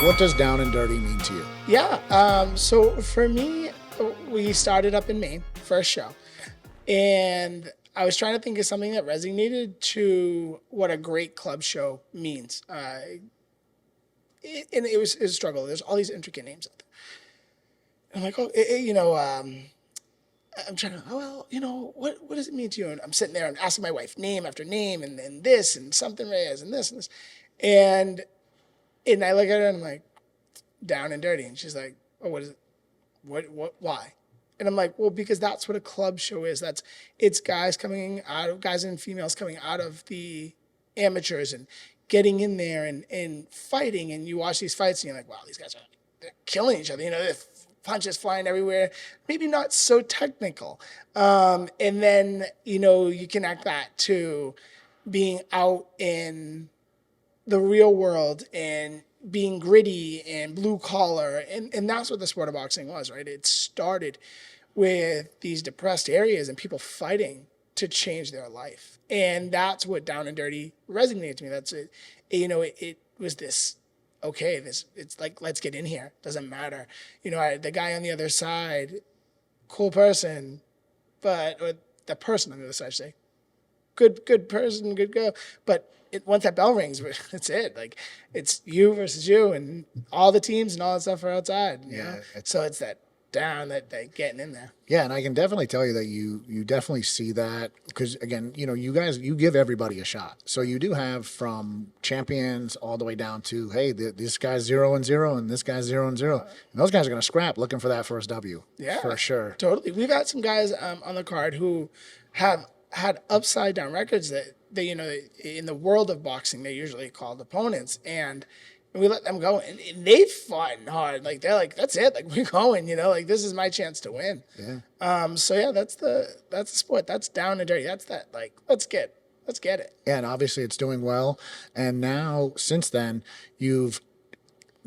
What does down and dirty mean to you? Yeah. So for me, we started up in Maine, first show. And I was trying to think of something that resonated to what a great club show means. And it was a struggle. There's all these intricate names out there. I'm like, I'm trying to, what does it mean to you? And I'm sitting there and asking my wife name after name and this and something Reyes and this and this. And I look at her and I'm like, down and dirty. And she's like, oh, what is it? Why? And I'm like, well, because that's what a club show is. It's guys and females coming out of the amateurs and getting in there and fighting. And you watch these fights and you're like, wow, these guys they're killing each other. They're punches flying everywhere, maybe not so technical. And then, you connect that to being out in the real world and being gritty and blue collar. And that's what the sport of boxing was, right? It started with these depressed areas and people fighting to change their life. And that's what down and dirty resonated to me. That's it. It was this, okay, it's like, let's get in here. Doesn't matter. The guy on the other side, cool person, or the person on the other side, say, good person, good girl. But once that bell rings, that's it. Like, it's you versus you, and all the teams and all that stuff are outside. Yeah. So it's that down, that getting in there. Yeah, and I can definitely tell you that you definitely see that because, again, you guys, you give everybody a shot. So you do have from champions all the way down to, hey, this guy's 0-0 and this guy's 0-0. And those guys are going to scrap looking for that first W. Yeah, for sure. Totally. We've got some guys on the card who have had upside down records that they, in the world of boxing, they're usually called opponents. And we let them go, and they fought hard. Like, they're like, that's it. Like, we're going, like, this is my chance to win. Yeah. So yeah, that's the sport. That's down and dirty. That's that, like, let's get it. Yeah, and obviously it's doing well. And now, since then, you've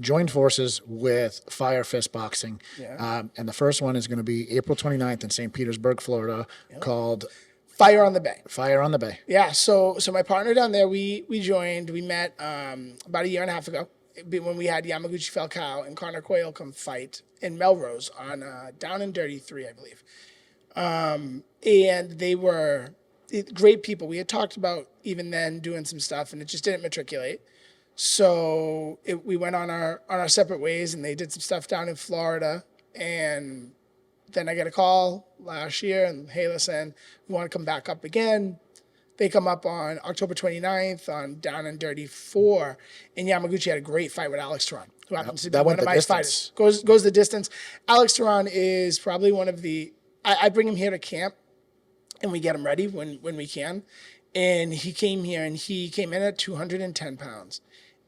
joined forces with Fire Fist Boxing. Yeah. And the first one is going to be April 29th in St. Petersburg, Florida, called Fire on the Bay. Fire on the Bay. Yeah. So my partner down there, we joined. We met about a year and a half ago when we had Yamaguchi Falcao and Connor Coyle come fight in Melrose on Down and Dirty 3, I believe. And they were great people. We had talked about even then doing some stuff, and it just didn't matriculate. So we went on our separate ways, and they did some stuff down in Florida. And then I get a call last year, and hey, listen, we want to come back up again. They come up on October 29th on Down and Dirty 4, and Yamaguchi had a great fight with Alex Turan, who happens to be one of my fighters. Goes the distance. Alex Turan is probably one of the. I bring him here to camp, and we get him ready when we can. And he came here, and he came in at 210 pounds.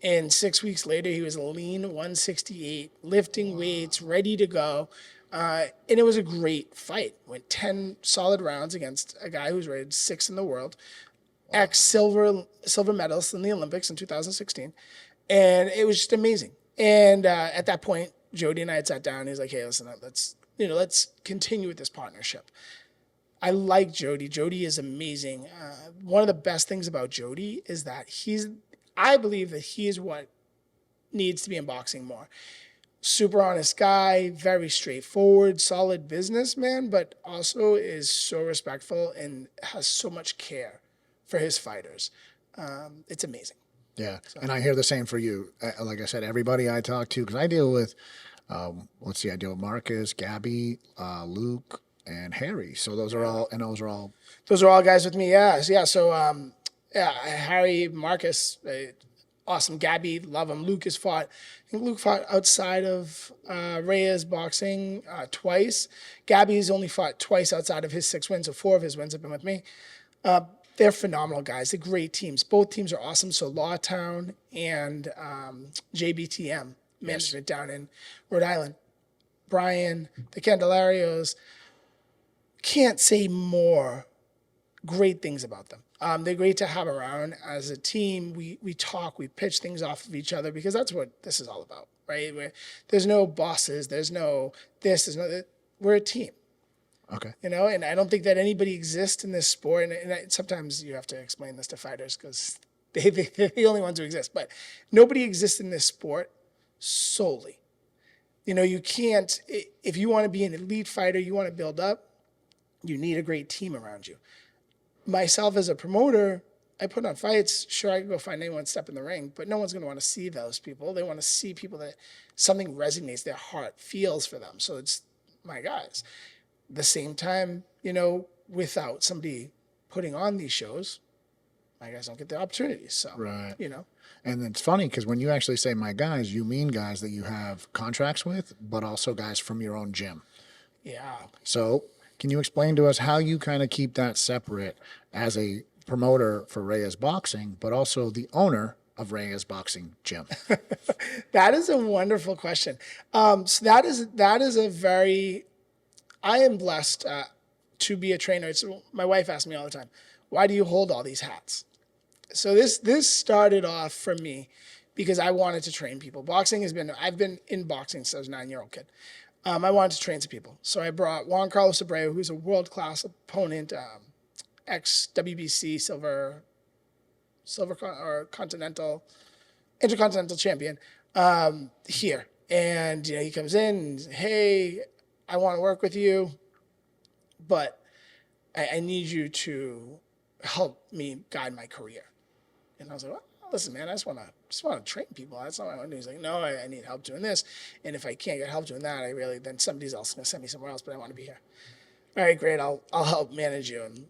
And 6 weeks later, he was a lean 168, lifting weights, ready to go. And it was a great fight. Went 10 solid rounds against a guy who's rated 6th in the world, ex-silver medalist in the Olympics in 2016. And it was just amazing. And at that point, Jody and I had sat down. He's like, hey, listen, let's continue with this partnership. I like Jody. Jody is amazing. One of the best things about Jody is that I believe that he is what needs to be in boxing more. Super honest guy, very straightforward, solid businessman, but also is so respectful and has so much care for his fighters. It's amazing. Yeah, and I hear the same for you. Like I said, everybody I talk to, because I deal with, I deal with Marcus, Gabby, Luke, and Harry. So those are all guys with me. Yeah. So Harry, Marcus, awesome. Gabby, love him. Luke fought outside of Reyes boxing twice. Gabby's only fought twice outside of his 6 wins, so 4 of his wins have been with me. They're phenomenal guys. They're great teams. Both teams are awesome. So Lawtown and JBTM management down in Rhode Island. Brian, the Candelarios, can't say more great things about them. They're great to have around as a team. We talk, we pitch things off of each other because that's what this is all about, right? There's no bosses, there's no this, we're a team. Okay. And I don't think that anybody exists in this sport. And sometimes you have to explain this to fighters because they're the only ones who exist. But nobody exists in this sport solely. You can't, if you want to be an elite fighter, you want to build up, you need a great team around you. Myself as a promoter, I put on fights. Sure, I can go find anyone, step in the ring, but no one's going to want to see those people. They want to see people that something resonates, their heart feels for them. So it's my guys. The same time, without somebody putting on these shows, my guys don't get the opportunities. So, Right. And it's funny because when you actually say my guys, you mean guys that you have contracts with, but also guys from your own gym. Yeah. So can you explain to us how you kind of keep that separate as a promoter for Reyes Boxing, but also the owner of Reyes Boxing Gym? That is a wonderful question. So that is a very, I am blessed to be a trainer. My wife asks me all the time, why do you hold all these hats? So this started off for me because I wanted to train people. I've been in boxing since I was a 9-year-old kid. I wanted to train some people. So I brought Juan Carlos Abreu, who's a world-class opponent, ex-WBC silver or intercontinental champion, here. And, he comes in and says, hey, I want to work with you, but I need you to help me guide my career. And I was like, well, listen, man, I just want to train people. That's not what I want to do. He's like, no, I need help doing this. And if I can't get help doing that, then somebody else is going to send me somewhere else, but I want to be here. All right, great. I'll help manage you. And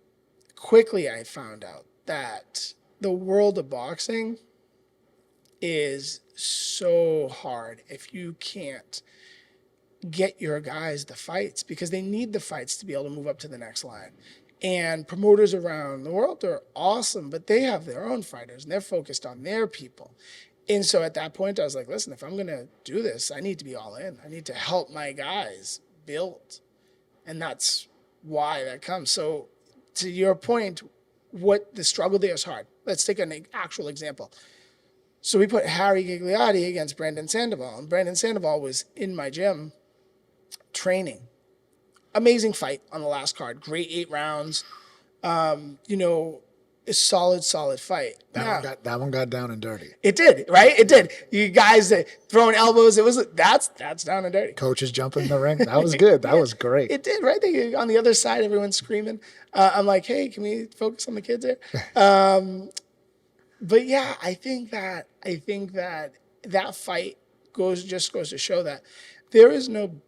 quickly I found out that the world of boxing is so hard if you can't get your guys the fights, because they need the fights to be able to move up to the next line. And promoters around the world are awesome, but they have their own fighters and they're focused on their people. And so at that point, I was like, listen, if I'm going to do this, I need to be all in. I need to help my guys build. And that's why that comes. So to your point, what the struggle there is hard. Let's take an actual example. So we put Harry Gigliotti against Brandon Sandoval. And Brandon Sandoval was in my gym training. Amazing fight on the last card. Great 8 rounds. A solid fight. That one got down and dirty. It did, right? It did. You guys throwing elbows. That's down and dirty. Coaches jumping in the ring. That was good. That was great. It did, right? On the other side, everyone's screaming. I'm like, hey, can we focus on the kids here? But yeah, I think that fight goes to show that there is no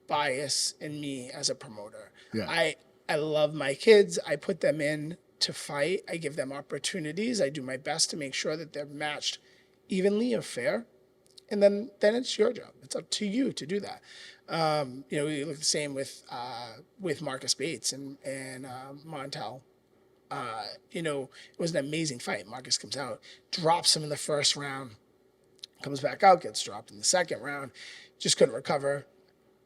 bias in me as a promoter. Yeah. I love my kids. I put them in to fight. I give them opportunities. I do my best to make sure that they're matched evenly or fair. And then it's your job. It's up to you to do that. We look the same with Marcus Bates and Montel. It was an amazing fight. Marcus comes out, drops him in the first round, comes back out, gets dropped in the second round, just couldn't recover.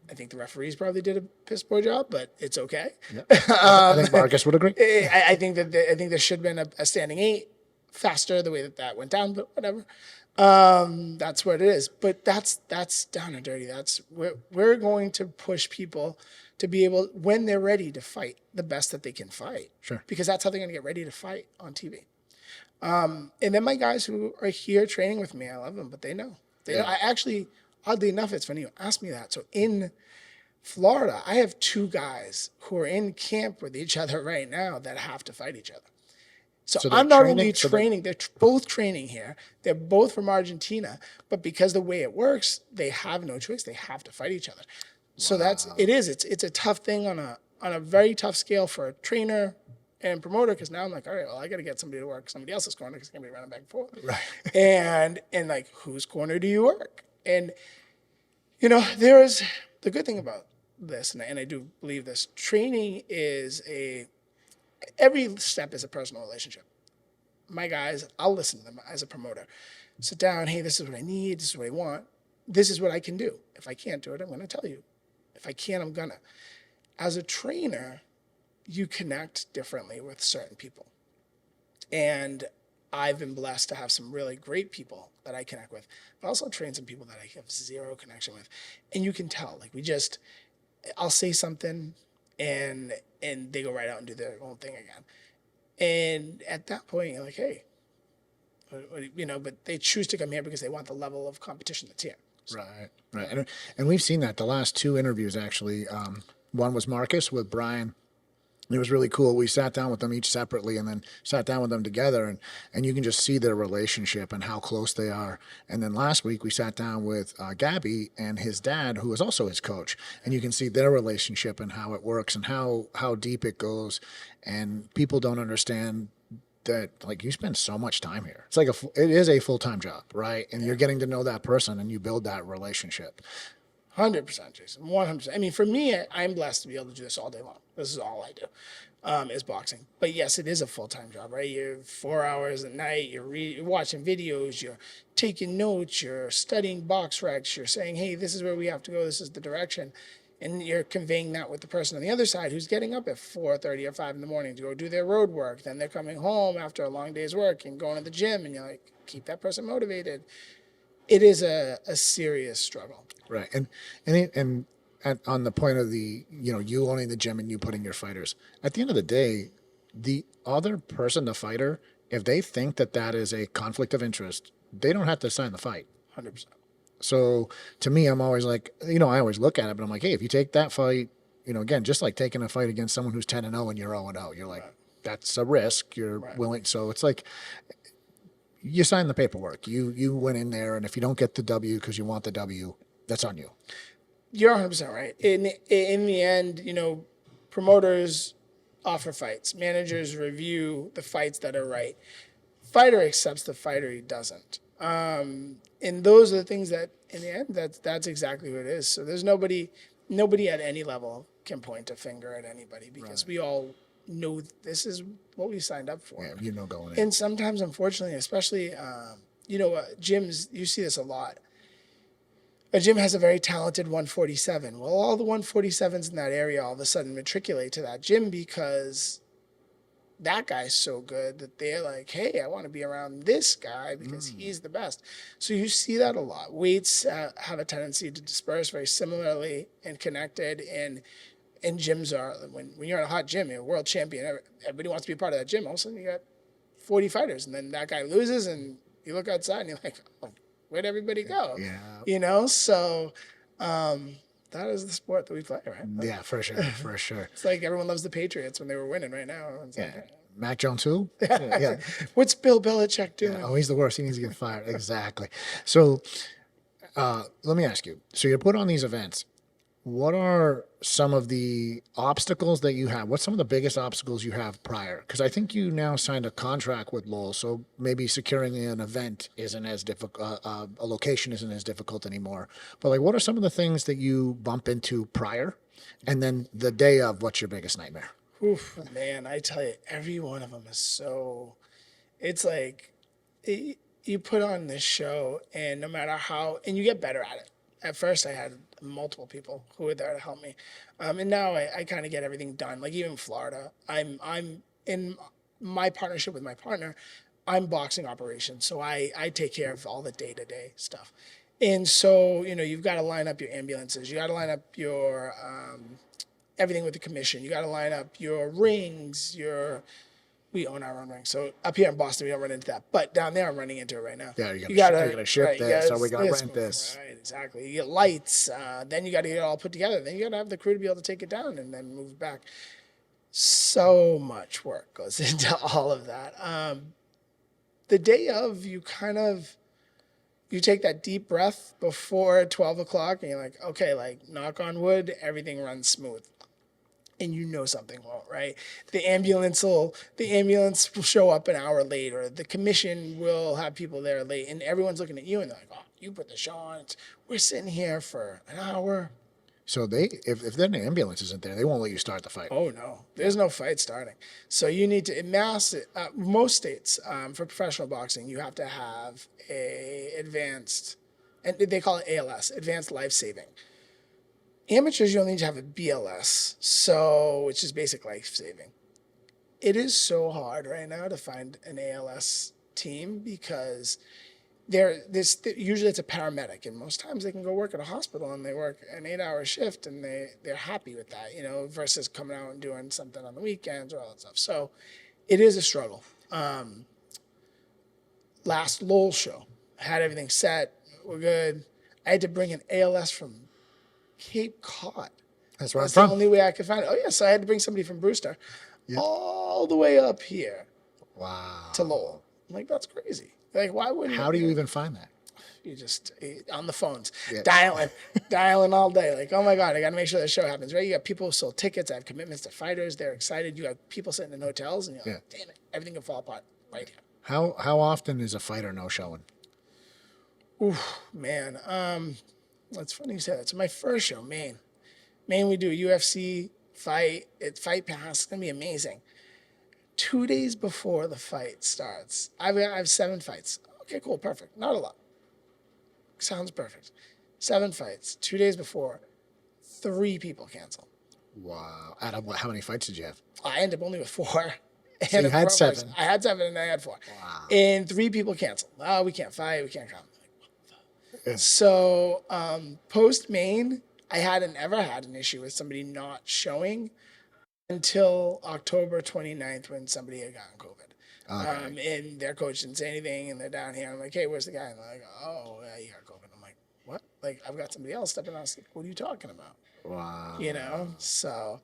I think the referees probably did a piss poor job, but it's okay. Yeah. I think Marcus would agree. I think there should have been a standing 8 faster the way that went down, but whatever. That's what it is. But that's down and dirty. We're going to push people to be able, when they're ready to fight, the best that they can fight. Sure. Because that's how they're going to get ready to fight on TV. And then my guys who are here training with me, I love them, but they know. They know. I actually, oddly enough, it's funny you ask me that. So in Florida, I have 2 guys who are in camp with each other right now that have to fight each other. So I'm not only training, they're both training here. They're both from Argentina, but because the way it works, they have no choice. They have to fight each other. So it's a tough thing on a very tough scale for a trainer and promoter, because now I'm like, all right, well, I got to get somebody to work somebody else's corner because it's going to be running back and forth. Right. And like, whose corner do you work? And, there is the good thing about this, and I do believe this, training is every step is a personal relationship. My guys, I'll listen to them as a promoter. Sit down, hey, this is what I need, this is what I want, this is what I can do. If I can't do it, I'm going to tell you. If I can, I'm going to. As a trainer, you connect differently with certain people. And I've been blessed to have some really great people that I connect with, but also train some people that I have zero connection with. And you can tell, I'll say something and they go right out and do their own thing again. And at that point, you're like, hey, but they choose to come here because they want the level of competition that's here. So, Right. And we've seen that the last two interviews, actually. One was Marcus with Brian. It was really cool. We sat down with them each separately and then sat down with them together, and you can just see their relationship and how close they are. And then last week we sat down with Gabby and his dad, who is also his coach, and you can see their relationship and how it works and how deep it goes. And people don't understand that, like, you spend so much time here. It's like it is a full-time job, right? And you're getting to know that person and you build that relationship. 100%, Jason. 100%. I mean, for me, I'm blessed to be able to do this all day long. This is all I do, is boxing. But yes, it is a full-time job, right? You're 4 hours at night. You're watching videos. You're taking notes. You're studying box recs. You're saying, hey, this is where we have to go. This is the direction. And you're conveying that with the person on the other side who's getting up at 4:30 or 5 in the morning to go do their road work. Then they're coming home after a long day's work and going to the gym. And you're like, keep that person motivated. It is a serious struggle. Right. On the point of you owning the gym and you putting your fighters, at the end of the day, the other person, the fighter, if they think that is a conflict of interest, they don't have to sign the fight. 100%. So to me, I'm always like, I always look at it, but I'm like, hey, if you take that fight, again, just like taking a fight against someone who's 10-0 and you're 0-0, you're like, that's a risk. You're willing. So it's like, you sign the paperwork. You went in there, and if you don't get the W because you want the W, that's on you. You're 100% right. In the end, promoters offer fights. Managers review the fights that are right. Fighter accepts the fighter he doesn't. And those are the things that, in the end, that's exactly what it is. So there's nobody at any level can point a finger at anybody because we all know this is what we signed up for. Yeah, going in. And sometimes, unfortunately, especially, gyms, you see this a lot. A gym has a very talented 147. Well, all the 147s in that area all of a sudden matriculate to that gym because that guy's so good that they're like, hey, I want to be around this guy because he's the best. So you see that a lot. Weights have a tendency to disperse very similarly and connected. And gyms are, when you're in a hot gym, you're a world champion, everybody wants to be a part of that gym. All of a sudden you got 40 fighters, and then that guy loses, and you look outside and you're like, oh, where'd everybody go? Yeah. So that is the sport that we play, right? Yeah, for sure. It's like everyone loves the Patriots when they were winning right now. Like, Mac Jones who? Yeah. What's Bill Belichick doing? Oh, he's the worst. He needs to get fired. Exactly. So let me ask you. So you're put on these events. What are some of the obstacles that you have? What's some of the biggest obstacles you have prior? Because I think you now signed a contract with Lowell, so maybe securing an event isn't as difficult, a location isn't as difficult anymore. But like, what are some of the things that you bump into prior? And then the day of, what's your biggest nightmare? Oof, man, I tell you, every one of them is so, it's like, you put on this show and no matter how, and you get better at it. At first I had multiple people who were there to help me. And now I kind of get everything done. Like even Florida, I'm in my partnership with my partner, I'm boxing operations. So I take care of all the day-to-day stuff. And so, you've got to line up your ambulances. You got to line up your, everything with the commission. You got to line up your rings, we own our own ring. So up here in Boston, we don't run into that. But down there, I'm running into it right now. Yeah, you gotta ship this, so we gotta rent this. Right, exactly. You get lights, then you got to get it all put together. Then you got to have the crew to be able to take it down and then move back. So much work goes into all of that. The day of, you take that deep breath before 12 o'clock and you're like, okay, like knock on wood, everything runs smooth. And something won't, right? The ambulance will show up an hour late, or the commission will have people there late, and everyone's looking at you and they're like, oh, you put the show on. We're sitting here for an hour. So if then the ambulance isn't there, they won't let you start the fight. Oh no, there's no fight starting. So you need to, in most states, for professional boxing, you have to have a advanced, and they call it ALS, advanced life saving. Amateurs, you only need to have a BLS, which is basic life saving. It is so hard right now to find an ALS team because usually it's a paramedic, and most times they can go work at a hospital and they work an 8-hour shift and they're happy with that, versus coming out and doing something on the weekends or all that stuff. So it is a struggle. Last Lowell show, had everything set, we're good. I had to bring an ALS from Cape Cod. That's where That's I'm the from. only way I could find it. Oh yeah, so I had to bring somebody from Brewster all the way up here to Wow. Lowell. I'm like, that's crazy. Like, why wouldn't How do you even find that? you just on the phones, Yeah. dialing all day? Like, oh my God, I got to make sure the show happens, right? You got people who sold tickets, I have commitments to fighters, they're excited. You have people sitting in hotels, and you're like, damn it, everything can fall apart right here. How often is a fighter no showing? Man, that's funny you say that. So my first show, Maine, we do a UFC fight. It's Fight Pass. It's gonna be amazing. 2 days before the fight starts, I have 7 fights. Okay, cool, perfect. Not a lot. Sounds perfect. 7 fights. 2 days before, 3 people cancel. Wow. Out of how many fights did you have? I ended up only with 4. So you had 7. I had 7 and I had 4. Wow. And 3 people canceled. Oh, we can't fight. We can't come. Yeah. So post Maine, I hadn't ever had an issue with somebody not showing until October 29th when somebody had gotten COVID. Okay. And their coach didn't say anything, and they're down here. I'm like, hey, where's the guy? And they're like, oh, yeah, you got COVID. I'm like, what? Like, I've got somebody else stepping on. I was like, what are you talking about? Wow. You know? So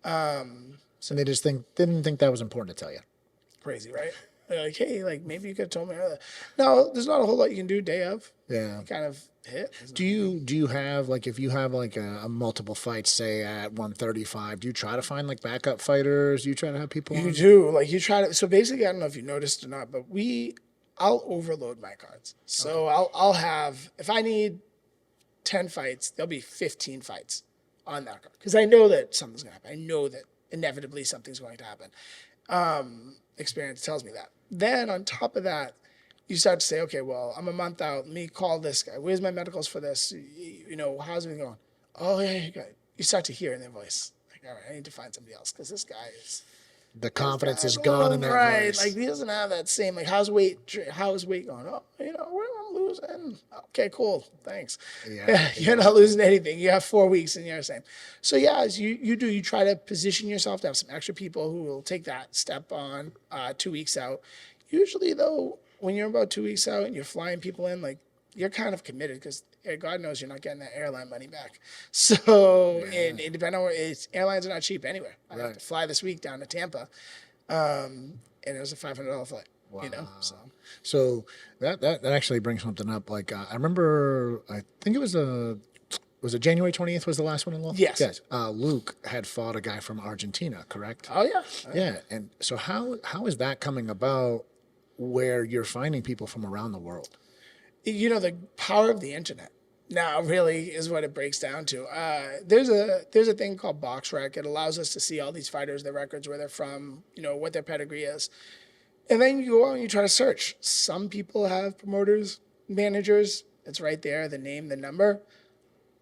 And they just didn't think that was important to tell you. crazy, right? They're like, hey, like maybe you could have told me earlier. No, there's not a whole lot you can do day of. Yeah. You kind of hit. Do you have, like, if you have like a multiple fights, say at 135, do you try to find like backup fighters? Do you try to have people You on? do. Like you try to. So basically, I don't know if you noticed or not, but I'll overload my cards. So I'll have, if I need 10 fights, there'll be 15 fights on that card because I know that something's gonna happen. I know that inevitably something's going to happen. Experience tells me that. Then on top of that, you start to say, okay, well, I'm a month out. Let me call this guy. Where's my medicals for this? You know, how's it going? Oh yeah, you got it. You start to hear in their voice, like, all right, I need to find somebody else because this guy is. The confidence is gone in that Right, voice. like he doesn't have that same like how's weight going? Oh, you know, well, I'm losing. Okay, cool, thanks. Yeah, You're not losing anything. You have 4 weeks and you're the same. So yeah, as you try to position yourself to have some extra people who will take that step on 2 weeks out. Usually though, when you're about 2 weeks out and you're flying people in, like you're kind of committed because God knows you're not getting that airline money back. So, and depending on where airlines are not cheap anywhere. I have to fly this week down to Tampa, and it was a $500 flight. Wow. You know, So that actually brings something up. Like I remember, I think it was it January 20th was the last one in Lowell? Yes. Yes. Luke had fought a guy from Argentina, correct? oh yeah, Yeah. And so how is that coming about where you're finding people from around the world? you know the power of the internet. Now, really, is what it breaks down to. There's a thing called BoxRec. It allows us to see all these fighters, their records, where they're from, you know, what their pedigree is. And then you go out and you try to search. Some people have promoters, managers. It's right there, the name, the number.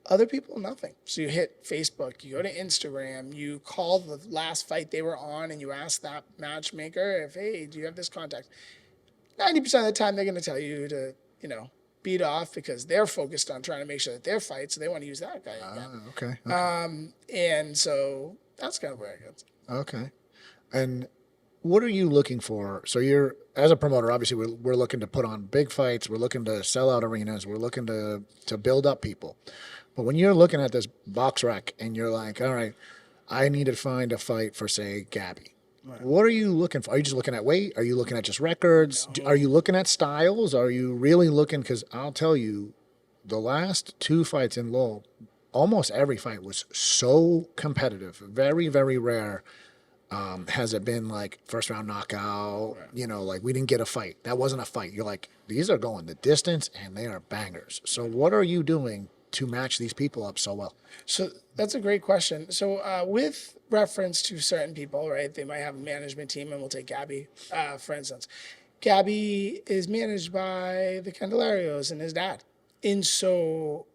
Other people, nothing. So you hit Facebook, you go to Instagram, you call the last fight they were on, and you ask that matchmaker if, hey, do you have this contact? 90% of the time, they're going to tell you to, you know, beat off because they're focused on trying to make sure that they're fight, so they want to use that guy again. Okay. And so that's kind of where it goes. Okay. And what are you looking for? So you're, as a promoter, obviously we're looking to put on big fights. We're looking to sell out arenas. We're looking to build up people. But when you're looking at this box rack and you're like, all right, I need to find a fight for, say, Gabby. Right. What are you looking for? Are you just looking at weight? Are you looking at just records? No. Are you looking at styles? Are you really looking? Because I'll tell you, the last 2 fights in Lowell, almost every fight was so competitive. Very, very rare. Has it been like first round knockout? Right. You know, like we didn't get a fight. That wasn't a fight. You're like, these are going the distance and they are bangers. So what are you doing to match these people up so well? So that's a great question. So with reference to certain people, right, they might have a management team, and we'll take Gabby, for instance. Gabby is managed by the Candelarios and his dad. And so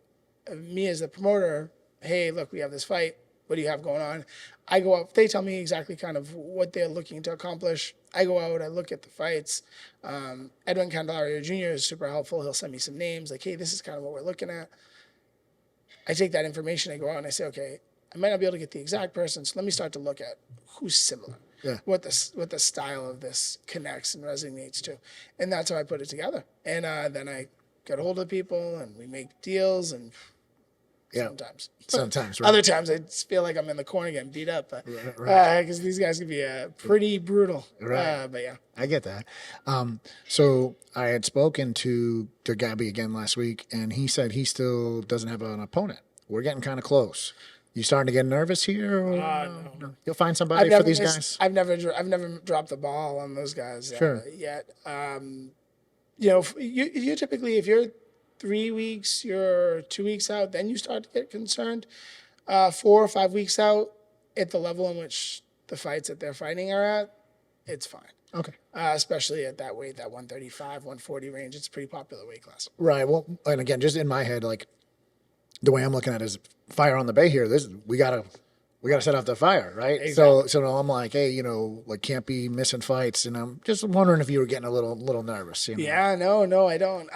me as the promoter, hey, look, we have this fight. What do you have going on? I go out. They tell me exactly kind of what they're looking to accomplish. I go out. I look at the fights. Edwin Candelario Jr. is super helpful. He'll send me some names like, hey, this is kind of what we're looking at. I take that information. I go out and I say, okay, I might not be able to get the exact person, so let me start to look at who's similar. Yeah. What the style of this connects and resonates to. And that's how I put it together. And then I get a hold of people and we make deals and Yeah. sometimes. Right? Other times I just feel like I'm in the corner getting beat up, but Right. because these guys can be pretty brutal. Right. But yeah. I get that. So I had spoken to Gabby again last week, and he said he still doesn't have an opponent. We're getting kind of close. You starting to get nervous here? Or No. You'll find somebody for these guys. I've never dropped the ball on those guys Sure. yet. You typically, if you're 3 weeks, you're 2 weeks out, then you start to get concerned. 4 or 5 weeks out, at the level in which the fights that they're fighting are at, it's fine. Okay. Especially at that weight, that 135, 140 range. It's a pretty popular weight class. Right. Well, and again, just in my head, like the way I'm looking at it is fire on the bay here. We gotta set off the fire, right? Exactly. So I'm like, hey, like can't be missing fights, and I'm just wondering if you were getting a little nervous. Yeah, no, I don't.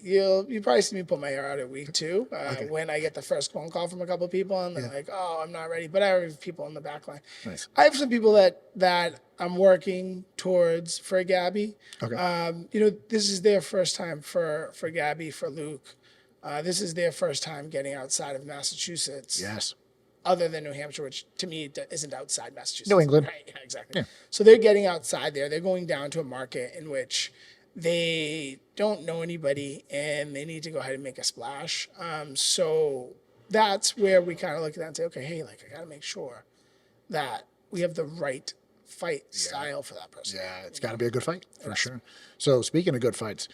You probably see me put my hair out at week 2 when I get the first phone call from a couple of people and they're like, "Oh, I'm not ready," but I have people in the back line. Nice. I have some people that I'm working towards for Gabby. Okay. This is their first time for Gabby, for Luke. This is their first time getting outside of Massachusetts. Yes. Other than New Hampshire, which to me isn't outside Massachusetts. New England. Right, yeah, exactly. Yeah. So they're getting outside there. They're going down to a market in which they don't know anybody and they need to go ahead and make a splash. So that's where we kind of look at that and say, okay, hey, I got to make sure that we have the right fight style for that person. Yeah, it's got to be a good fight for sure. So speaking of good fights,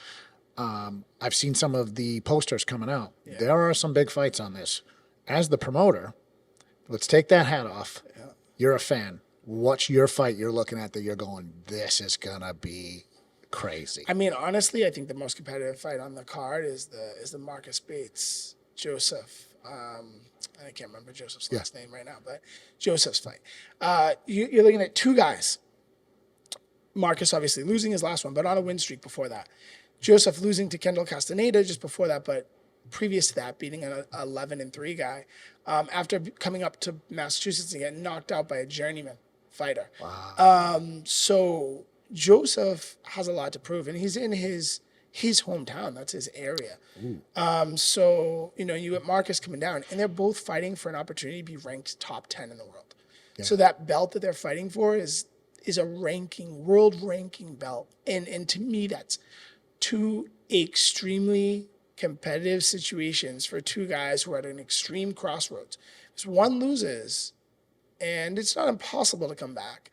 I've seen some of the posters coming out. Yeah. There are some big fights on this. As the promoter, let's take that hat off. Yeah. You're a fan. What's your fight you're looking at that you're going, this is going to be crazy? I mean, honestly, I think the most competitive fight on the card is the Marcus Bates, Joseph. I can't remember Joseph's last name right now, but Joseph's fight. You're looking at two guys. Marcus obviously losing his last one, but on a win streak before that. Joseph losing to Kendall Castaneda just before that, but previous to that, beating an 11-3 guy. After coming up to Massachusetts and getting knocked out by a journeyman fighter. Wow. So Joseph has a lot to prove, and he's in his hometown. That's his area. So, you get Marcus coming down, and they're both fighting for an opportunity to be ranked top 10 in the world. Yeah. So that belt that they're fighting for is a world ranking belt. And to me, that's two extremely competitive situations for two guys who are at an extreme crossroads. Because one loses, and it's not impossible to come back,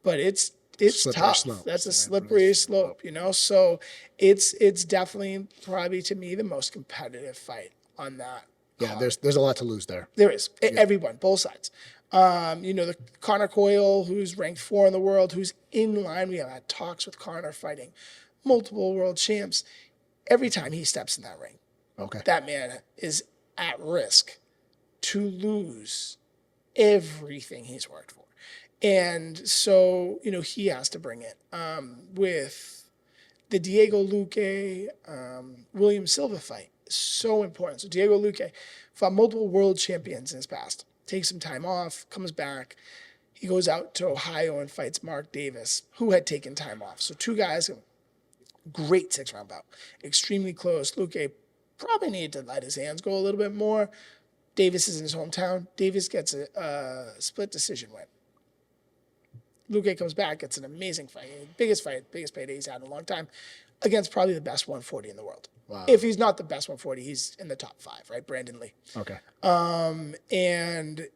but it's tough. Slope. That's a slippery slope, So it's definitely probably to me the most competitive fight on that. Yeah, there's a lot to lose there. There is. Yeah. Everyone, both sides. The Connor Coyle, who's ranked 4 in the world, who's in line. We have had talks with Connor fighting multiple world champs. Every time he steps in that ring, that man is at risk to lose everything he's worked for. And so, he has to bring it. With the Diego Luque, William Silva fight, so important. So Diego Luque fought multiple world champions in his past. Takes some time off, comes back. He goes out to Ohio and fights Mark Davis, who had taken time off. So two guys, great 6-round bout. Extremely close. Luque probably needed to let his hands go a little bit more. Davis is in his hometown. Davis gets a split decision win. Luque comes back, gets an amazing fight. Biggest payday he's had in a long time, against probably the best 140 in the world. Wow. If he's not the best 140, he's in the top 5, right? Brandon Lee. Okay. And,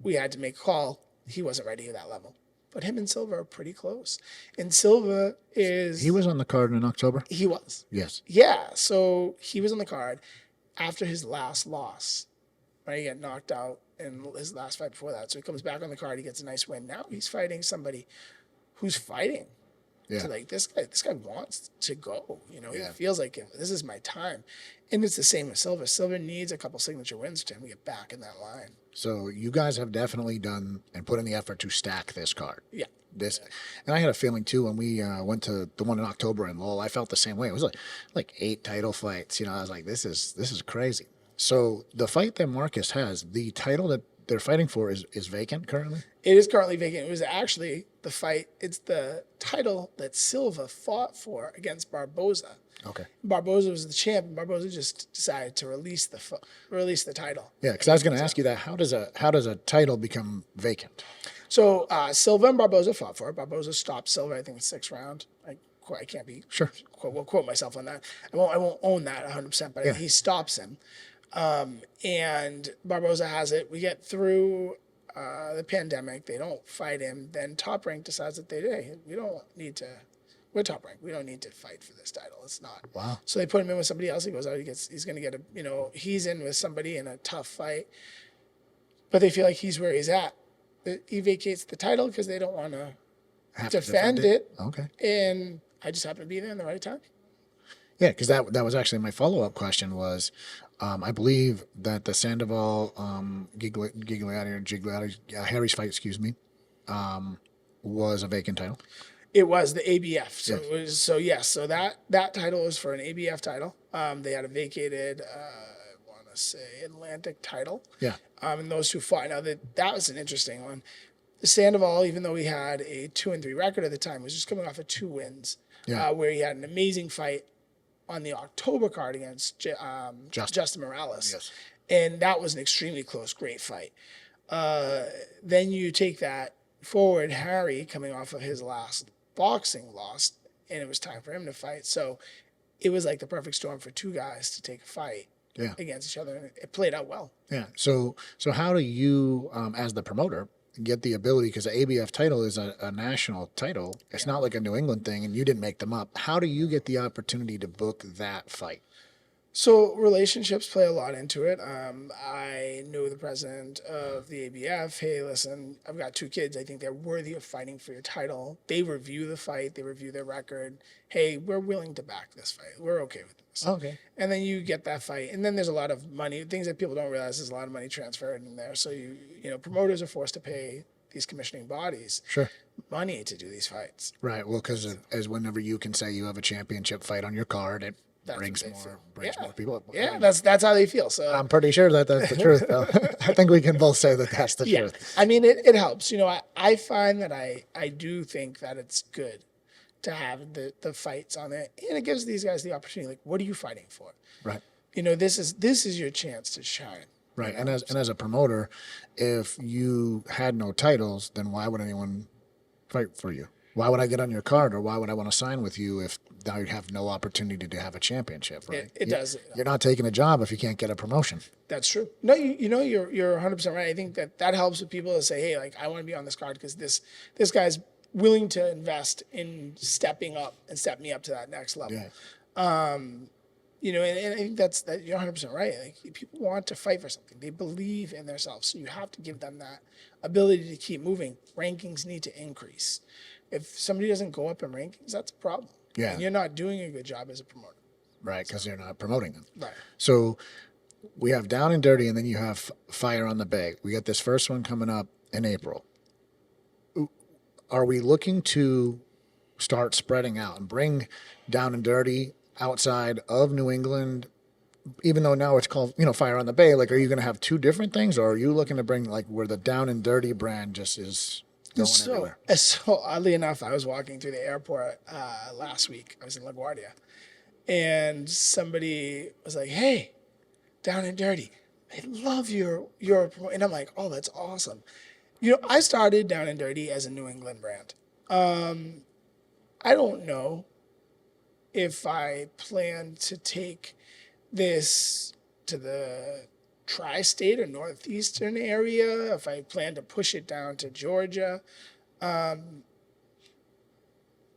we had to make a call. He wasn't ready at that level. But him and Silva are pretty close. And Silva is... He was on the card in October? He was. Yes. Yeah, so he was on the card after his last loss. Right? He got knocked out in his last fight before that. So he comes back on the card. He gets a nice win. Now he's fighting somebody who's fighting. Yeah. So this guy wants to go. He feels like this is my time. And it's the same with Silva. Silva needs a couple signature wins to him to get back in that line. So you guys have definitely done and put in the effort to stack this card. Yeah. And I had a feeling too when we went to the one in October in Lowell. I felt the same way. It was like 8 title fights. I was like, this is crazy. So the fight that Marcus has, the title that they're fighting for is vacant currently. It is currently vacant. It was actually the fight. It's the title that Silva fought for against Barboza. Okay. Barboza was the champ, and Barboza just decided to release the title. Yeah, because I was going to ask you that. How does a title become vacant? So Silva and Barboza fought for it. Barboza stopped Silva, I think, the 6th round. I can't be Sure. quote myself on that. I won't own that 100%, but he stops him. And Barboza has it. We get through the pandemic. They don't fight him. Then Top Rank decides that we're Top Rank. We don't need to fight for this title. It's not. Wow. So they put him in with somebody else. He goes out. He's going to get he's in with somebody in a tough fight. But they feel like he's where he's at. He vacates the title because they don't want to defend it. Okay. And I just happen to be there in the right time. Yeah, because that was actually my follow-up question was, I believe that the Sandoval Harry's fight, was a vacant title. It was the ABF. So Yes. it was so that title was for an ABF title. They had a vacated I want to say Atlantic title. Yeah. And those two fought. Now that was an interesting one. The Sandoval, even though he had a 2-3 record at the time, was just coming off of 2 wins. Yeah. Where he had an amazing fight on the October card against Justin Morales. Yes. And that was an extremely close, great fight. Then you take that forward, Harry coming off of his last boxing loss, and it was time for him to fight. So it was like the perfect storm for 2 guys to take a fight against each other, and it played out well. Yeah. So how do you, as the promoter, get the ability, because the ABF title is a national title. It's not like a New England thing, and you didn't make them up. How do you get the opportunity to book that fight? So relationships play a lot into it. I knew the president of the ABF. Hey, listen, I've got 2 kids. I think they're worthy of fighting for your title. They review the fight. They review their record. Hey, we're willing to back this fight. We're okay with this. Okay. And then you get that fight. And then there's a lot of money. Things that people don't realize, there's a lot of money transferred in there. So promoters are forced to pay these commissioning bodies money to do these fights. Right. Well, because as whenever you can say you have a championship fight on your card, it brings more people up. Yeah, that's how they feel. So I'm pretty sure that that's the truth, though. I think we can both say that that's the truth. I mean, it helps. I find that I do think that it's good to have the fights on it, and it gives these guys the opportunity. Like, what are you fighting for? Right. This is your chance to shine. Right. And as a promoter, if you had no titles, then why would anyone fight for you? Why would I get on your card, or why would I want to sign with you if now you have no opportunity to have a championship? Right. It does. You're not taking a job if you can't get a promotion. That's true. No, you're 100% right. I think that helps with people to say, hey, like, I want to be on this card because this guy's willing to invest in stepping up and step me up to that next level. Yeah. And I think that you're 100% right. Like, people want to fight for something. They believe in themselves. So you have to give them that ability to keep moving. Rankings need to increase. If somebody doesn't go up in rankings, that's a problem. Yeah. And you're not doing a good job as a promoter. Right, because you're not promoting them. Right. So we have Down and Dirty, and then you have Fire on the Bay. We got this first one coming up in April. Are we looking to start spreading out and bring Down and Dirty outside of New England, even though now it's called, Fire on the Bay? Like, are you going to have 2 different things, or are you looking to bring, like, where the Down and Dirty brand just is going everywhere? So oddly enough, I was walking through the airport last week. I was in LaGuardia, and somebody was like, "Hey, Down and Dirty, I love your," and I'm like, "Oh, that's awesome." I started Down and Dirty as a New England brand. I don't know if I plan to take this to the tri-state or northeastern area, if I plan to push it down to Georgia. I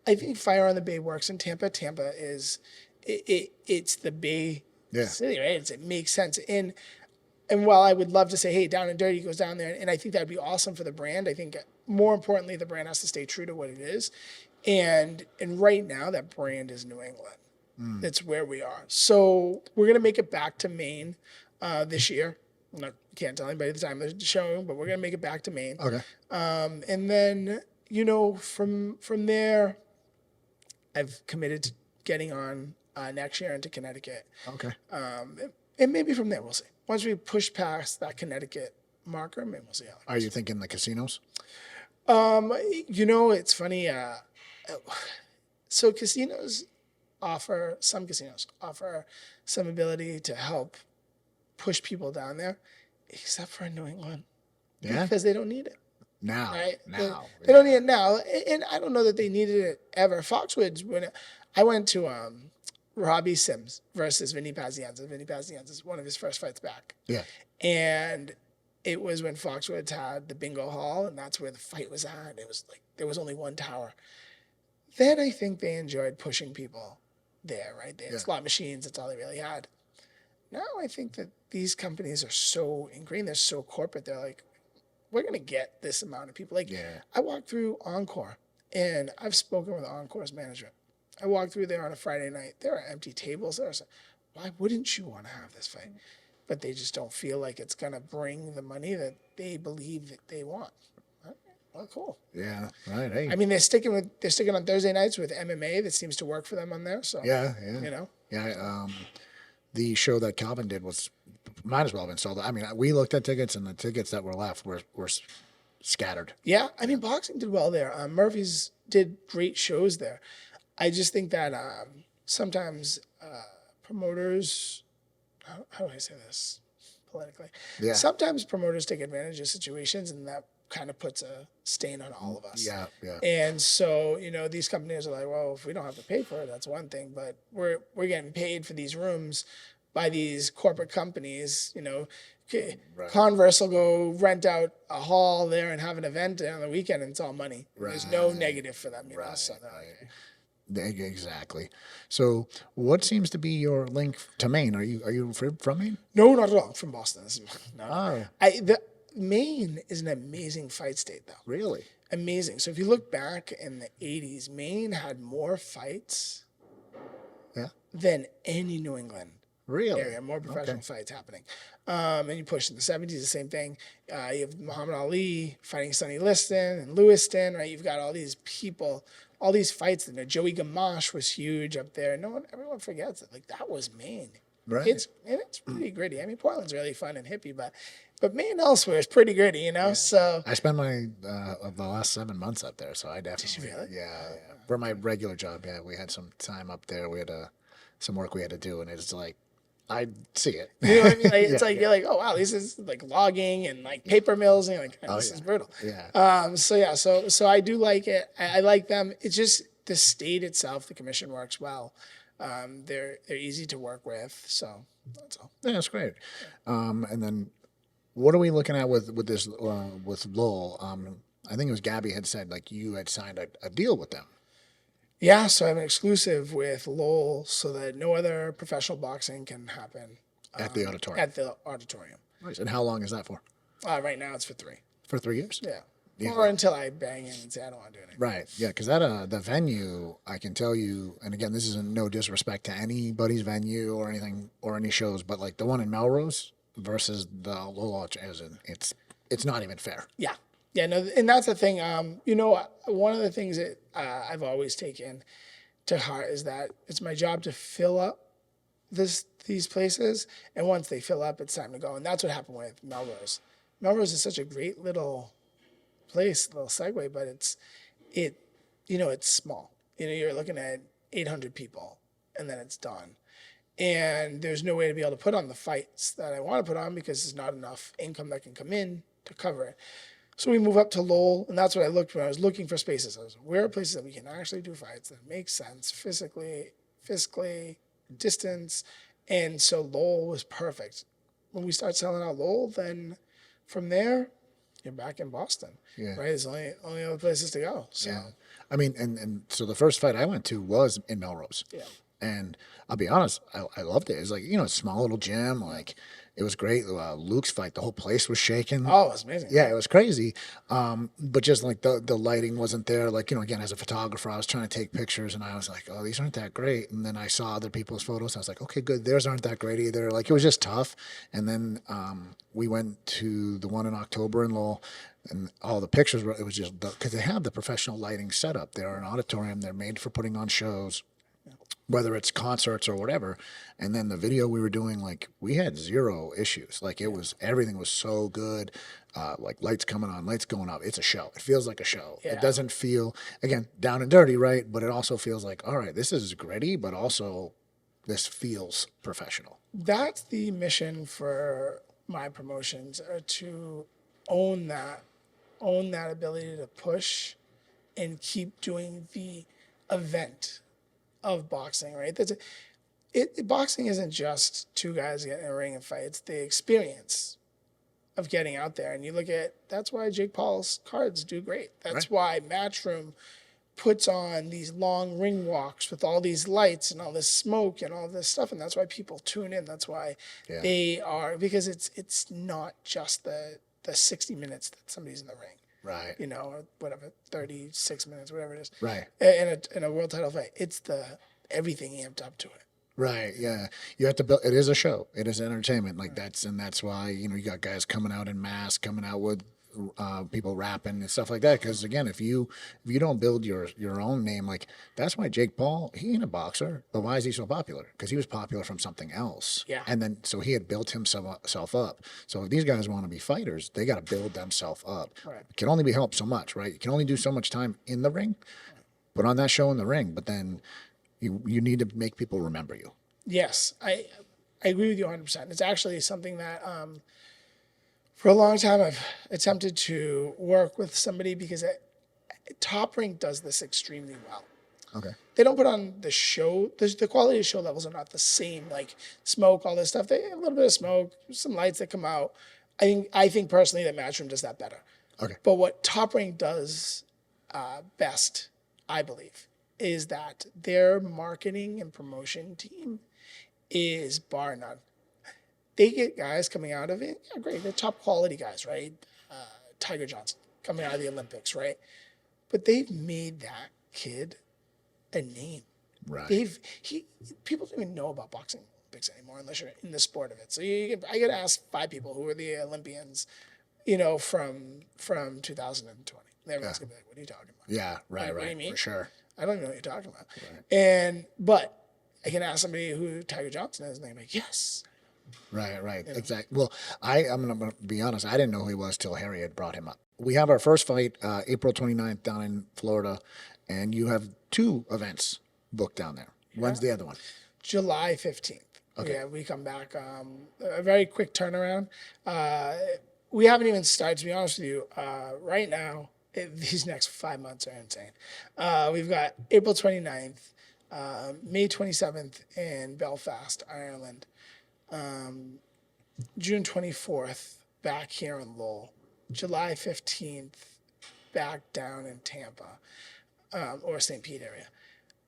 think Fire on the Bay works in Tampa. Tampa is it's the Bay city, right? It makes sense. And while I would love to say, hey, Down and Dirty goes down there, and I think that'd be awesome for the brand, I think more importantly, the brand has to stay true to what it is. And right now, that brand is New England. That's where we are. So we're gonna make it back to Maine this year. Can't tell anybody the time of the show, but we're gonna make it back to Maine. Okay. And then from there, I've committed to getting on next year into Connecticut. Okay. And maybe from there we'll see. Once we push past that Connecticut marker, and we'll see how it Are you thinking the casinos? It's funny. So some casinos offer some ability to help push people down there, except for in New England, Yeah. because they don't need it. Now. Right? Now. They don't need it now, and I don't know that they needed it ever. Foxwoods, I went to Robbie Sims versus Vinny Pazienza. Vinny Pazienza is one of his first fights back. Yeah. And it was when Foxwoods had the bingo hall, and that's where the fight was at. It was like there was only one tower. Then I think they enjoyed pushing people there, right? They had slot machines. That's all they really had. Now I think that these companies are so ingrained. They're so corporate. They're like, we're going to get this amount of people. Like, I walked through Encore, and I've spoken with Encore's management. I walked through there on a Friday night. There are empty tables there. So why wouldn't you want to have this fight? But they just don't feel like it's going to bring the money that they believe that they want. Well, cool. Yeah, right. Hey. I mean, they're sticking on Thursday nights with MMA. That seems to work for them on there. So Yeah. Yeah. The show that Calvin did might as well have been sold. I mean, we looked at tickets, and the tickets that were left were scattered. Yeah, I mean, boxing did well there. Murphy's did great shows there. I just think that sometimes promoters, how do I say this politically? Yeah. Sometimes promoters take advantage of situations, and that kind of puts a stain on all of us. Yeah. And so, these companies are like, well, if we don't have to pay for it, that's one thing. But we're getting paid for these rooms by these corporate companies. Converse will go rent out a hall there and have an event on the weekend, and it's all money. There's no negative for them. So Exactly. So, what seems to be your link to Maine? Are you from Maine? No, not at all. I'm from Boston. Oh, Maine is an amazing fight state, though. really? Amazing. So if you look back in the 80s, Maine had more fights than any New England area, more professional fights happening. And you push in the 70s, the same thing. You have Muhammad Ali fighting Sonny Liston and Lewiston, right? You've got all these people, all these fights. Joey Gamache was huge up there. Everyone forgets it. Like, that was Maine. Right. It's pretty gritty. I mean, Portland's really fun and hippie, but Maine elsewhere is pretty gritty, So I spent my the last 7 months up there, so I definitely. Did you really? Yeah. For my regular job, we had some time up there. We had some work we had to do, and it's like I see it. You know what I mean? Like, it's you're like, oh wow, this is like logging and like paper mills, and you're like, this is brutal. Yeah. So I do like it. I like them. It's just the state itself. The commission works well. They're easy to work with. So that's all. Yeah, that's great. And then what are we looking at with this with Lowell? I think it was Gabby had said like you had signed a deal with them. Yeah, so I have an exclusive with Lowell so that no other professional boxing can happen At the auditorium. At the auditorium. Nice. And how long is that for? Right now it's for 3. For 3 years? Yeah. Or until I bang in and say I don't want to do anything. Right. Yeah, because that the venue, I can tell you, and again, this is no disrespect to anybody's venue or anything or any shows, but like the one in Melrose versus the Lowell, it's not even fair. Yeah. Yeah, no, and that's the thing. One of the things that I've always taken to heart is that it's my job to fill up these places, and once they fill up, it's time to go. And that's what happened with Melrose. Melrose is such a great little place, little segue, but it's small. You're looking at 800 people, and then it's done. And there's no way to be able to put on the fights that I want to put on because there's not enough income that can come in to cover it. So we move up to Lowell, and that's what I looked when I was looking for spaces. I was, where are places that we can actually do fights that make sense physically, distance, and so Lowell was perfect. When we start selling out Lowell, then from there, you're back in Boston, right? There's only other places to go. So, yeah. I mean, and so the first fight I went to was in Melrose. Yeah. And I'll be honest, I loved it. It's like, a small little gym, like. It was great. Luke's fight, the whole place was shaking. Oh, it was amazing. Yeah, it was crazy. But just like the lighting wasn't there. Like, again, as a photographer, I was trying to take pictures and I was like, oh, these aren't that great. And then I saw other people's photos. I was like, okay, good. Theirs aren't that great either. Like, it was just tough. And then we went to the one in October in Lowell, and all the pictures were, it was just, because they have the professional lighting set up. They're an auditorium. They're made for putting on shows. whether it's concerts or whatever. And then the video we were doing, like we had zero issues. Like it was, everything was so good. Like lights coming on, lights going up. It's a show. It feels like a show. Yeah. It doesn't feel, again, down and dirty, right? But it also feels like, all right, this is gritty, but also this feels professional. That's the mission for my promotions, to own that, ability to push and keep doing the event of boxing, right? Boxing isn't just two guys getting in a ring and fight. It's the experience of getting out there. And you look at, that's why Jake Paul's cards do great. That's why Matchroom puts on these long ring walks with all these lights and all this smoke and all this stuff. And that's why people tune in. That's why they are, because it's not just the 60 minutes that somebody's in the ring. Right. You know, or whatever, 36 minutes, whatever it is. Right. In a world title fight. It's everything amped up to it. Right. Yeah. You have to build, it is a show. It is entertainment. Like that's why, you know, you got guys coming out in masks, coming out with people rapping and stuff like that. Cause again, if you don't build your own name, like that's why Jake Paul, he ain't a boxer, but why is he so popular? Cause he was popular from something else. Yeah. And then, so he had built himself up. So if these guys want to be fighters, they got to build themselves up. Right. It can only be helped so much, right? You can only do so much time in the ring, put on that show in the ring, but then you need to make people remember you. Yes, I agree with you 100%. It's actually something that for a long time I've attempted to work with somebody, because Top Rank does this extremely well. Okay. They don't put on the show. The quality of show levels are not the same, like smoke, all this stuff. They have a little bit of smoke, some lights that come out. I think personally that Matchroom does that better. Okay. But what Top Rank does best, I believe, is that their marketing and promotion team is bar none. They get guys coming out of it. Yeah, great. They're top quality guys, right? Tiger Johnson coming out of the Olympics, right? But they've made that kid a name. Right. People don't even know about boxing Olympics anymore unless you're in the sport of it. So I get asked 5 people who were the Olympians, you know, from 2020. Everyone's gonna be like, "What are you talking about?" Yeah, right, Like, what do right, you mean? for sure. I don't even know what you're talking about. Right. But I can ask somebody who Tiger Johnson is, and they're like, "Yes." Right, right, exactly. Well, I'm going to be honest. I didn't know who he was till Harry had brought him up. We have our first fight April 29th down in Florida, and you have 2 events booked down there. When's the other one? July 15th. Okay. Yeah, we come back. A very quick turnaround. We haven't even started, to be honest with you. Right now, these next 5 months are insane. We've got April 29th, May 27th in Belfast, Ireland. June 24th, back here in Lowell. July 15th, back down in Tampa, or St. Pete area.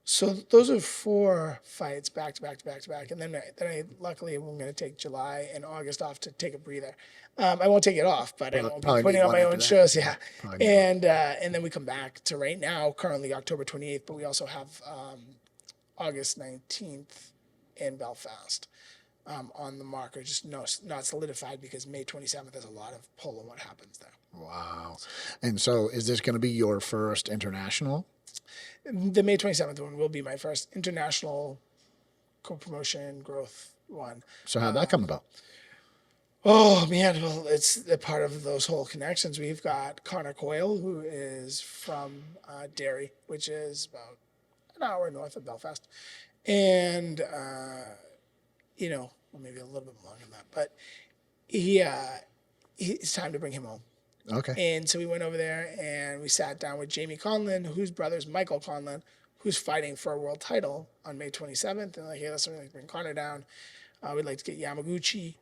So those are 4 fights back to back to back to back. And then I luckily I'm going to take July and August off to take a breather. I won't take it off, but I won't be putting on my own shows. Yeah. And then we come back to right now, currently October 28th, but we also have August 19th in Belfast. On the marker, just not solidified, because May 27th there's a lot of pull on what happens there. Wow. And so is this going to be your first international? The May 27th one will be my first international co-promotion growth one. So how'd that come about? Oh, man. Well, it's a part of those whole connections. We've got Connor Coyle, who is from Derry, which is about an hour north of Belfast. And you know, or maybe a little bit longer than that, but it's time to bring him home. Okay. And so we went over there and we sat down with Jamie Conlon, whose brother's Michael Conlon, who's fighting for a world title on May 27th. And like, hey, listen, we'd like to bring Connor down. We'd like to get Yamaguchi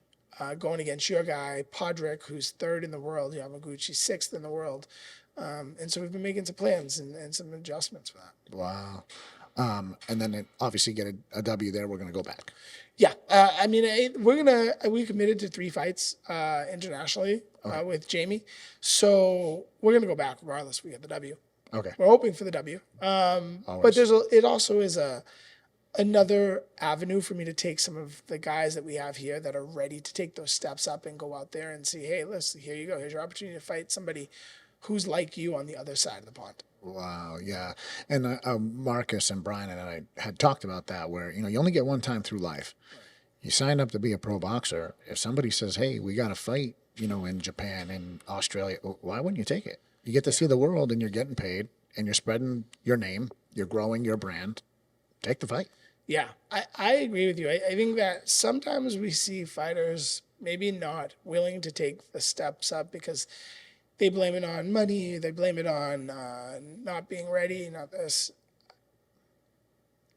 going against your guy, Podrick, who's 3rd in the world, Yamaguchi 6th in the world. And so we've been making some plans and some adjustments for that. Wow. And then obviously get a W there. We're going to go back. Yeah. I mean, we committed to 3 fights internationally with Jamie. So we're going to go back regardless. We get the W. Okay. We're hoping for the W. But it also is another avenue for me to take some of the guys that we have here that are ready to take those steps up and go out there and see, hey, listen, here you go. Here's your opportunity to fight somebody who's like you on the other side of the pond. Wow, yeah. And Marcus and Brian and I had talked about that, where you only get one time through life. You sign up to be a pro boxer. If somebody says, "Hey, we got to fight," in Japan and Australia, why wouldn't you take it? You get to see the world, and you're getting paid, and you're spreading your name, you're growing your brand. Take the fight. Yeah, I agree with you. I think that sometimes we see fighters maybe not willing to take the steps up because they blame it on money, they blame it on not being ready, not this.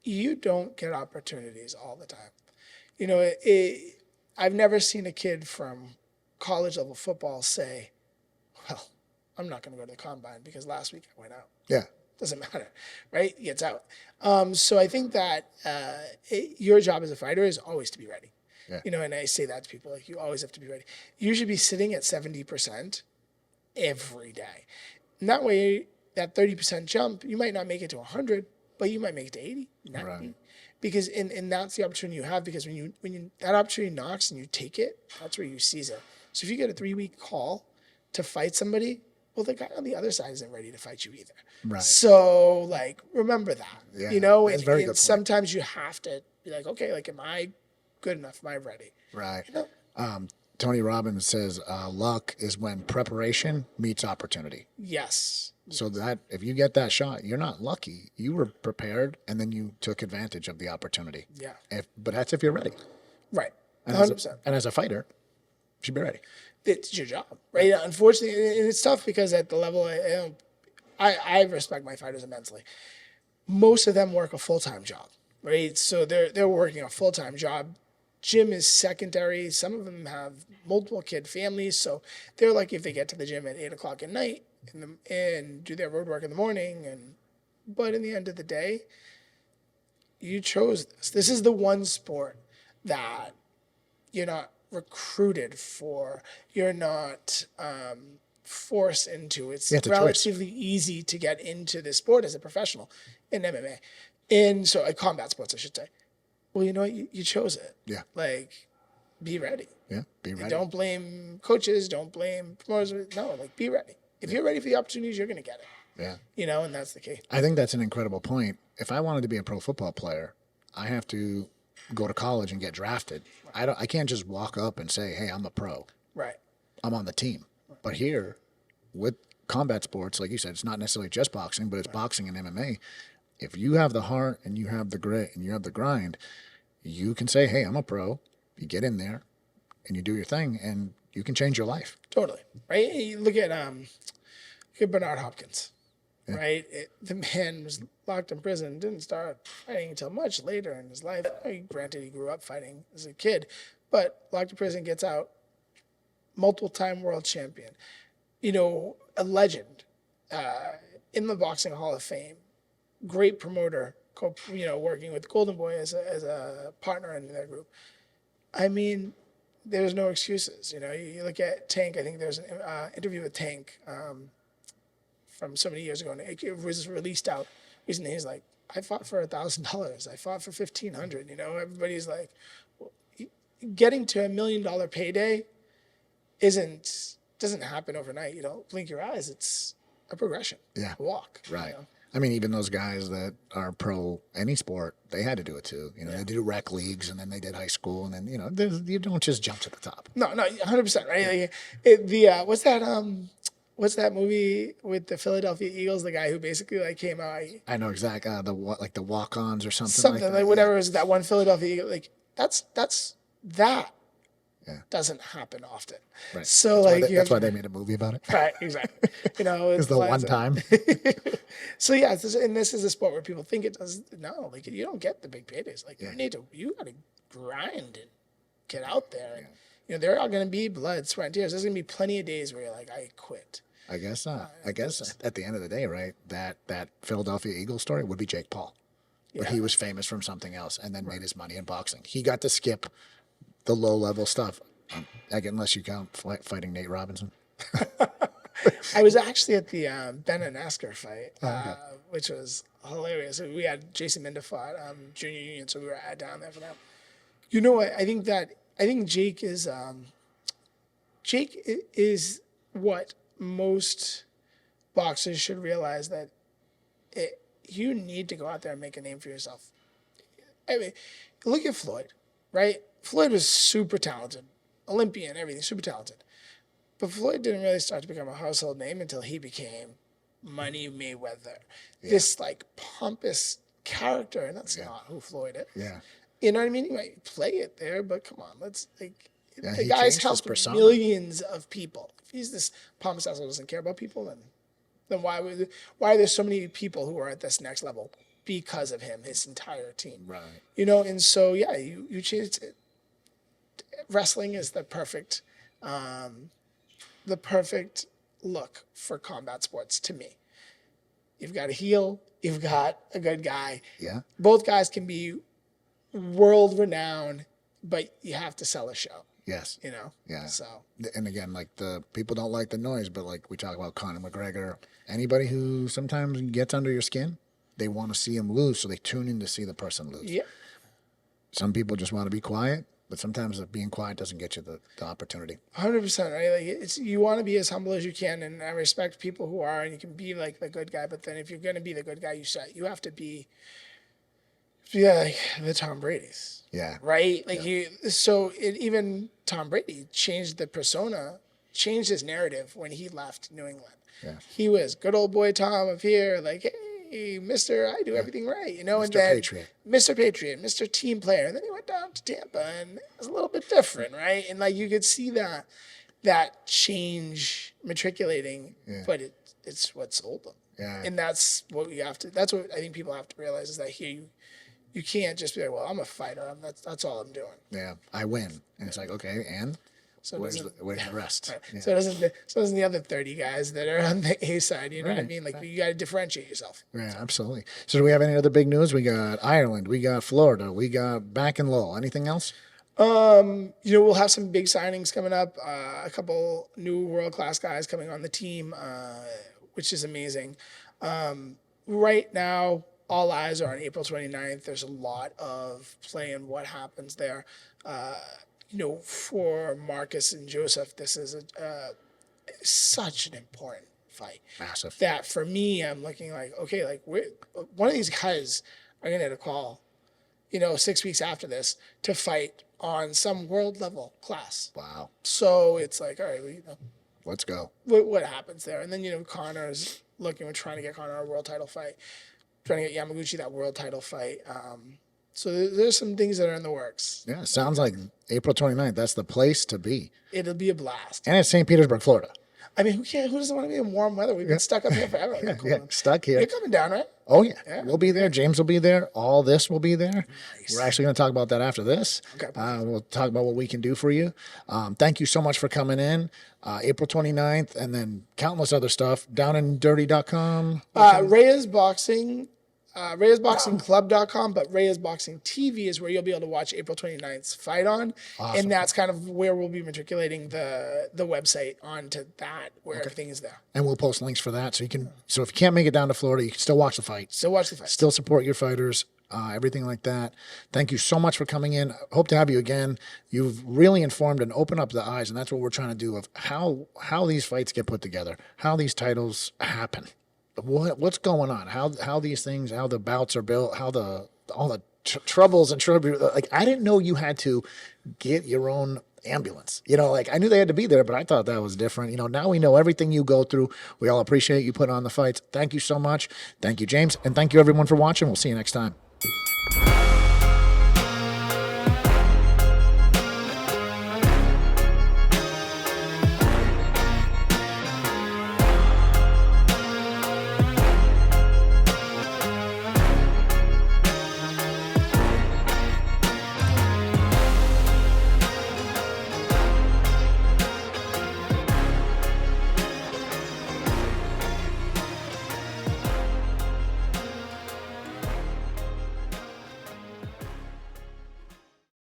You don't get opportunities all the time. I've never seen a kid from college level football say, well, I'm not going to go to the combine because last week I went out. Yeah. Doesn't matter, right? He gets out. So I think that your job as a fighter is always to be ready. Yeah. And I say that to people, like, you always have to be ready. You should be sitting at 70% every day. And that way, that 30% jump, you might not make it to 100, but you might make it to 80, 90. Right. Because and that's the opportunity you have, because when you that opportunity knocks and you take it, that's where you seize it. So if you get a 3-week call to fight somebody, well, the guy on the other side isn't ready to fight you either. Right. So, like, remember that, Yeah, and, that's a very good and point. sometimes you have to be like, okay, like, am I good enough? Am I ready? Right. Tony Robbins says luck is when preparation meets opportunity. Yes. So that if you get that shot, you're not lucky. You were prepared, and then you took advantage of the opportunity. Yeah. But that's if you're ready. Right. And 100%. as a fighter, you should be ready. It's your job, right? Unfortunately, and it's tough because at the level I respect my fighters immensely. Most of them work a full-time job, right? So they're working a full-time job. Gym is secondary. Some of them have multiple kid families, so they're like, if they get to the gym at 8:00 at night and do their road work in the morning, but in the end of the day, you chose this. This is the one sport that you're not recruited for. You're not forced into. It's relatively easy to get into this sport as a professional in MMA. And so combat sports, I should say. Well, you know what? You chose it. Yeah. Like, be ready. Yeah, be ready. Don't blame coaches. Don't blame promoters. No, like, be ready. If you're ready for the opportunities, you're going to get it. Yeah. And that's the key. I think that's an incredible point. If I wanted to be a pro football player, I have to go to college and get drafted. I can't just walk up and say, hey, I'm a pro. Right. I'm on the team. But here, with combat sports, like you said, it's not necessarily just boxing, but it's boxing and MMA. If you have the heart and you have the grit and you have the grind, you can say, hey, I'm a pro. You get in there and you do your thing, and you can change your life. Totally. Right? You look at Bernard Hopkins. Yeah. Right? The man was locked in prison, didn't start fighting until much later in his life. Granted, he grew up fighting as a kid, but locked in prison, gets out, multiple-time world champion. A legend in the Boxing Hall of Fame. Great promoter, working with Golden Boy as a partner in their group. I mean, there's no excuses. You look at Tank. I think there's an interview with Tank from so many years ago, and it was released out recently. He's like, I fought for $1,000. I fought for $1,500. Everybody's like, well, getting to $1 million payday doesn't happen overnight. You don't blink your eyes. It's a progression. Yeah. A walk. Right. I mean, even those guys that are pro any sport, they had to do it too. They do rec leagues, and then they did high school, and then you don't just jump to the top. No, 100%. Right. Like, what's that movie with the Philadelphia Eagles? The guy who basically came out. I know exactly the walk-ons or something. Something like whatever it was, that one Philadelphia Eagle. Like that. Yeah. Doesn't happen often. Right. So that's why they made a movie about it. Right, exactly. It's the one time. So yeah, this is a sport where people think it does. No, like, you don't get the big paydays. Like, you got to grind and get out there. And, there are going to be blood, sweat, and tears. There's going to be plenty of days where you're like, I quit. I guess not. I guess at the end of the day, right, that Philadelphia Eagles story would be Jake Paul. But he was famous from something else and then made his money in boxing. He got to skip the low-level stuff, unless you count fighting Nate Robinson. I was actually at the Ben and Asker fight, which was hilarious. We had Jason Minda fought Junior Union, so we were down there for that. You know what? I think Jake is what most boxers should realize that you need to go out there and make a name for yourself. I mean, look at Floyd, right? Floyd was super talented, Olympian, everything, super talented. But Floyd didn't really start to become a household name until he became Money Mayweather. Yeah. This like pompous character, and that's not who Floyd is. Yeah. You know what I mean? You might play it there, but come on, let's like the he guy's changed his helped persona. millions of people. If he's this pompous asshole who doesn't care about people, then why are there so many people who are at this next level because of him, his entire team? Right. You know, and so yeah, you change it. Wrestling is the perfect look for combat sports to me. You've got a heel, you've got a good guy. Yeah. Both guys can be world renowned, but you have to sell a show. Yes. You know? Yeah. So. And again, like the people don't like the noise, but like we talk about Conor McGregor, anybody who sometimes gets under your skin, they want to see him lose, so they tune in to see the person lose. Yeah. Some people just want to be quiet, but sometimes being quiet doesn't get you the opportunity. 100%, right? Like you want to be as humble as you can, and I respect people who are, and you can be like the good guy. But then, if you're going to be the good guy, you have to be like the Tom Brady's. Yeah. Right. Like even Tom Brady changed the persona, changed his narrative when he left New England. Yeah. He was good old boy Tom of here, like, hey, Mr. I do everything right, you know, Mr. and then Patriot. Mr. Patriot, Mr. Team Player. And then he went down to Tampa, and it was a little bit different, right? And like you could see that change matriculating, but it's what sold them. Yeah. And that's what that's what I think people have to realize is that here you can't just be like, well, I'm a fighter. That's all I'm doing. Yeah, I win, and it's like, okay, and So where's the rest? Right. Yeah. So doesn't the other 30 guys that are on the A side, you know what I mean? Like you got to differentiate yourself. Yeah, absolutely. So do we have any other big news? We got Ireland, we got Florida, we got back in Lowell. Anything else? We'll have some big signings coming up. A couple new world-class guys coming on the team, which is amazing. Right now, all eyes are on April 29th. There's a lot of play in what happens there. For Marcus and Joseph, this is such an important fight. Massive. That for me, I'm looking like, okay, like one of these guys are going to get a call, 6 weeks after this to fight on some world level class. Wow. So it's like, all right, let's go. What happens there? And then, Conor's looking, we're trying to get Conor a world title fight, trying to get Yamaguchi that world title fight. So there's some things that are in the works. Yeah, sounds like April 29th. That's the place to be. It'll be a blast. And it's St. Petersburg, Florida. I mean, who doesn't want to be in warm weather? We've been stuck up here forever. Stuck here. You're coming down, right? Oh, yeah. We'll be there. James will be there. All this will be there. Nice. We're actually going to talk about that after this. Okay. We'll talk about what we can do for you. Thank you so much for coming in. April 29th, and then countless other stuff. Down in dirty.com. Reyes Boxing. ReyesBoxingClub.com, but Reyes Boxing TV is where you'll be able to watch April 29th's fight on. Awesome. And that's kind of where we'll be matriculating the website onto that, where everything is there. And we'll post links for that. So if you can't make it down to Florida, you can still watch the fight. Still support your fighters, everything like that. Thank you so much for coming in. Hope to have you again. You've really informed and opened up the eyes, and that's what we're trying to do of how these fights get put together, how these titles happen. What's going on? How these things, how the bouts are built, how all the troubles and tributes. Like, I didn't know you had to get your own ambulance. I knew they had to be there, but I thought that was different. Now we know everything you go through. We all appreciate you putting on the fights. Thank you so much. Thank you, James, and thank you everyone for watching. We'll see you next time.